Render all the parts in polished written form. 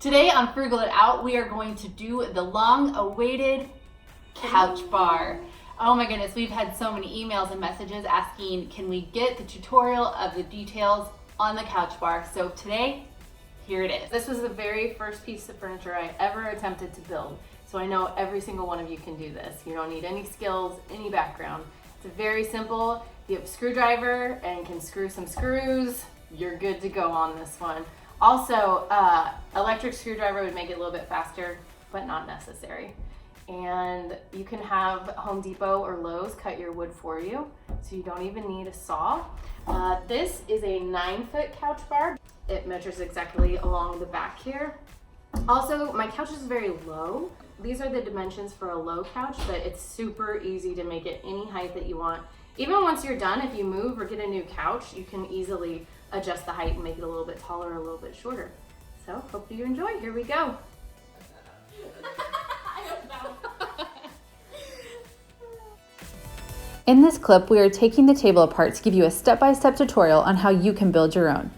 Today on Frugal It Out, we are going to do the long-awaited couch bar. Oh my goodness, we've had so many emails and messages asking, can we get the tutorial of the details on the couch bar? So today, here it is. This was the very first piece of furniture I ever attempted to build. So I know every single one of you can do this. You don't need any skills, any background. It's very simple. If you have a screwdriver and can screw some screws, you're good to go on this one. Also, electric screwdriver would make it a little bit faster, but not necessary. And you can have Home Depot or Lowe's cut your wood for you, so you don't even need a saw. This is a 9-foot couch bar. It measures exactly along the back here. Also, my couch is very low. These are the dimensions for a low couch, but it's super easy to make it any height that you want. Even once you're done, if you move or get a new couch, you can easily adjust the height and make it a little bit taller or a little bit shorter. So, hope you enjoy. Here we go. In this clip, we are taking the table apart to give you a step-by-step tutorial on how you can build your own.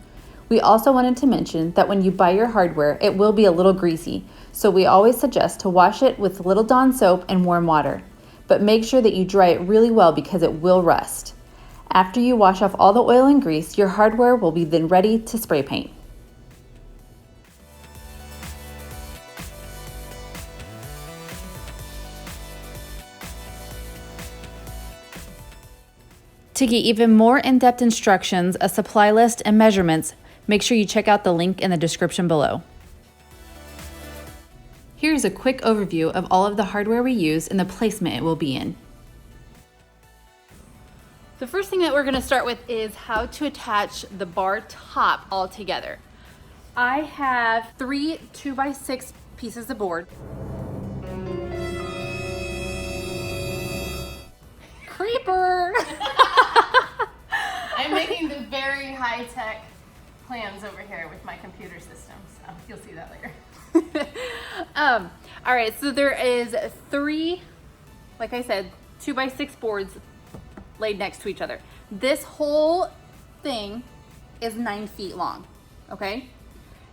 We also wanted to mention that when you buy your hardware, it will be a little greasy, so we always suggest to wash it with Little Dawn soap and warm water. But make sure that you dry it really well because it will rust. After you wash off all the oil and grease, your hardware will be then ready to spray paint. To get even more in-depth instructions, a supply list, and measurements, make sure you check out the link in the description below. Here's a quick overview of all of the hardware we use and the placement it will be in. The first thing that we're going to start with is how to attach the bar top all together. I have 3 2x6 pieces of board. Creeper! I'm making the very high-tech plans over here with my computer system, so you'll see that later. All right, so there is 3, like I said, 2x6 boards laid next to each other. This whole thing is 9 feet long, okay?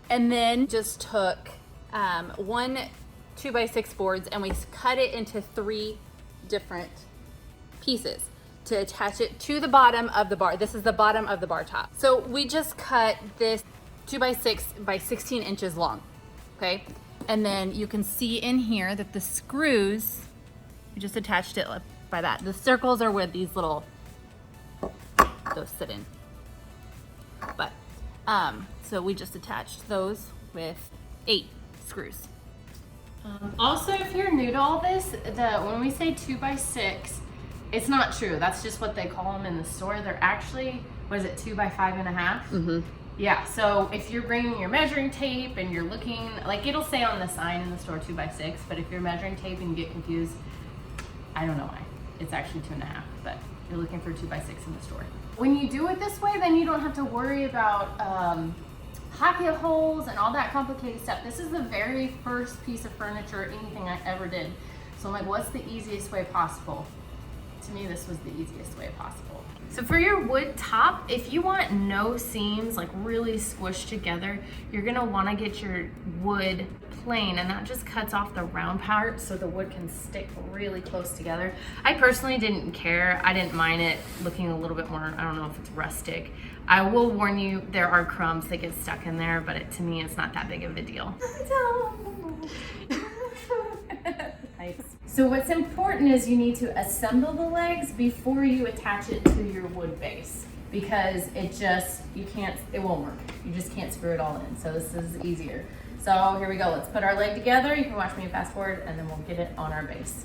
And then just took 1 2x6 boards and we cut it into 3 different pieces to attach it to the bottom of the bar. This is the bottom of the bar top. So we just cut this 2x6 by 16 inches long, okay? And then you can see in here that the screws, we just attached it by that. The circles are where these little, those sit in. But, so we just attached those with 8 screws. Also, if you're new to all this, when we say 2x6, it's not true. That's just what they call them in the store. They're actually, what is it, 2 by 5.5? Mm-hmm. Yeah, so if you're bringing your measuring tape and you're looking, like it'll say on the sign in the store 2x6, but if you're measuring tape and you get confused, I don't know why. It's actually 2.5, but you're looking for 2x6 in the store. When you do it this way, then you don't have to worry about pocket holes and all that complicated stuff. This is the very first piece of furniture, anything I ever did. So I'm like, what's the easiest way possible? To me, this was the easiest way possible. So for your wood top, if you want no seams, like really squished together, you're gonna wanna get your wood plain, and that just cuts off the round part so the wood can stick really close together. I personally didn't care. I didn't mind it looking a little bit more, I don't know if it's rustic. I will warn you, there are crumbs that get stuck in there, but to me, it's not that big of a deal. So what's important is you need to assemble the legs before you attach it to your wood base, because it won't work. You just can't screw it all in. So this is easier. So here we go. Let's put our leg together. You can watch me fast forward and then we'll get it on our base.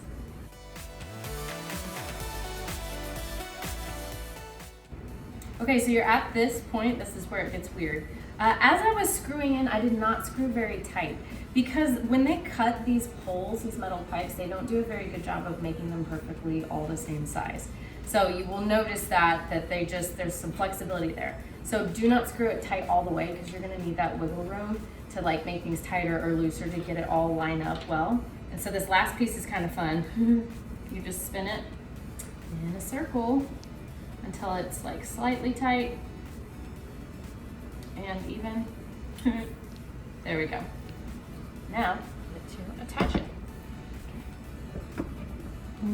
Okay, so you're at this point. This is where it gets weird. As I was screwing in, I did not screw very tight because when they cut these poles, these metal pipes, they don't do a very good job of making them perfectly all the same size. So you will notice that there's some flexibility there. So do not screw it tight all the way because you're gonna need that wiggle room to like make things tighter or looser to get it all lined up well. And so this last piece is kind of fun. You just spin it in a circle until it's like slightly tight and even. There we go. Now, get to attach it.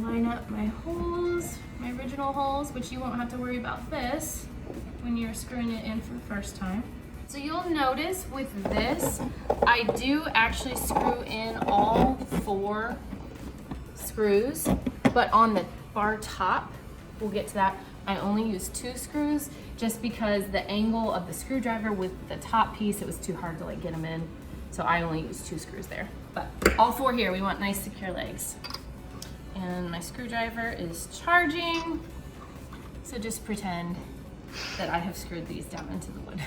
Line up my holes, my original holes, which you won't have to worry about this when you're screwing it in for the first time. So you'll notice with this, I do actually screw in all 4 screws, but on the bar top, we'll get to that, I only use 2 screws just because the angle of the screwdriver with the top piece, it was too hard to like get them in. So I only use 2 screws there. But all 4 here, we want nice secure legs. And my screwdriver is charging. So just pretend that I have screwed these down into the wood.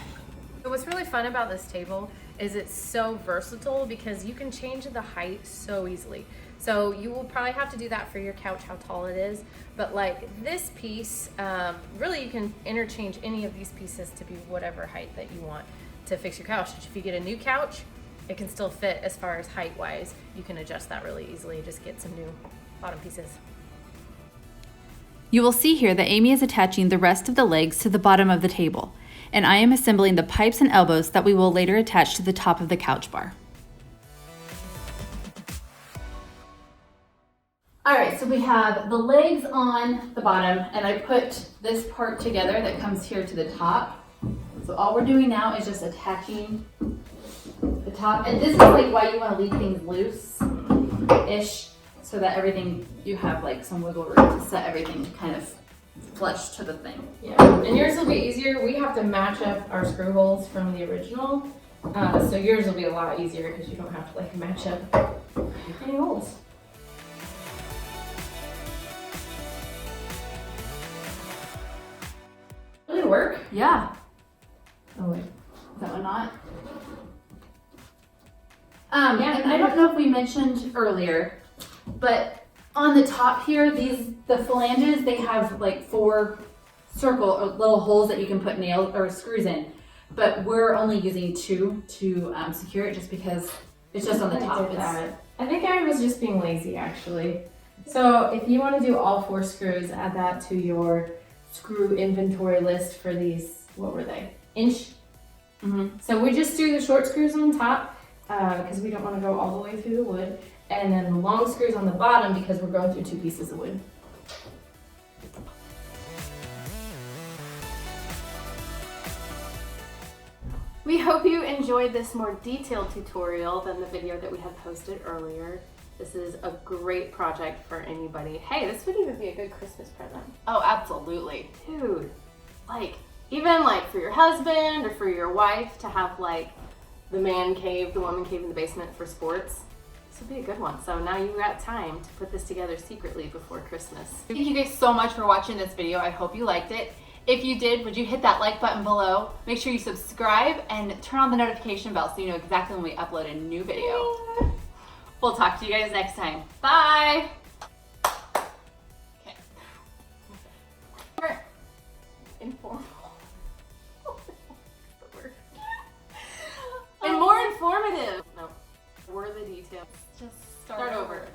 So what's really fun about this table is it's so versatile because you can change the height so easily. So you will probably have to do that for your couch, how tall it is. But like this piece, really you can interchange any of these pieces to be whatever height that you want to fix your couch. If you get a new couch, it can still fit as far as height wise. You can adjust that really easily, just get some new bottom pieces. You will see here that Amy is attaching the rest of the legs to the bottom of the table, and I am assembling the pipes and elbows that we will later attach to the top of the couch bar. All right, so we have the legs on the bottom, and I put this part together that comes here to the top. So all we're doing now is just attaching the top, and this is like why you want to leave things loose-ish, so that everything, you have like some wiggle room to set everything kind of flush to the thing. Yeah, and yours will be easier. We have to match up our screw holes from the original. So yours will be a lot easier because you don't have to like match up any holes. Really work? Yeah. Oh wait. Is that one not? Yeah. And I don't know if we mentioned earlier, but on the top here, the flanges, they have like 4 circle or little holes that you can put nails or screws in, but we're only using 2 to secure it just because it's just on the top. I think I was just being lazy actually. So if you want to do all 4 screws, add that to your screw inventory list for these, what were they? Inch. So we just do the short screws on top because we don't want to go all the way through the wood. And then the long screws on the bottom because we're going through 2 pieces of wood. We hope you enjoyed this more detailed tutorial than the video that we had posted earlier. This is a great project for anybody. Hey, this would even be a good Christmas present. Oh, absolutely. Dude, like, even like for your husband or for your wife to have like the man cave, the woman cave in the basement for sports. This would be a good one. So now you've got time to put this together secretly before Christmas. Thank you guys so much for watching this video. I hope you liked it. If you did, would you hit that like button below? Make sure you subscribe and turn on the notification bell so you know exactly when we upload a new video. We'll talk to you guys next time. Bye! Okay. Informal. And more informative. No, were the details. Just Start over.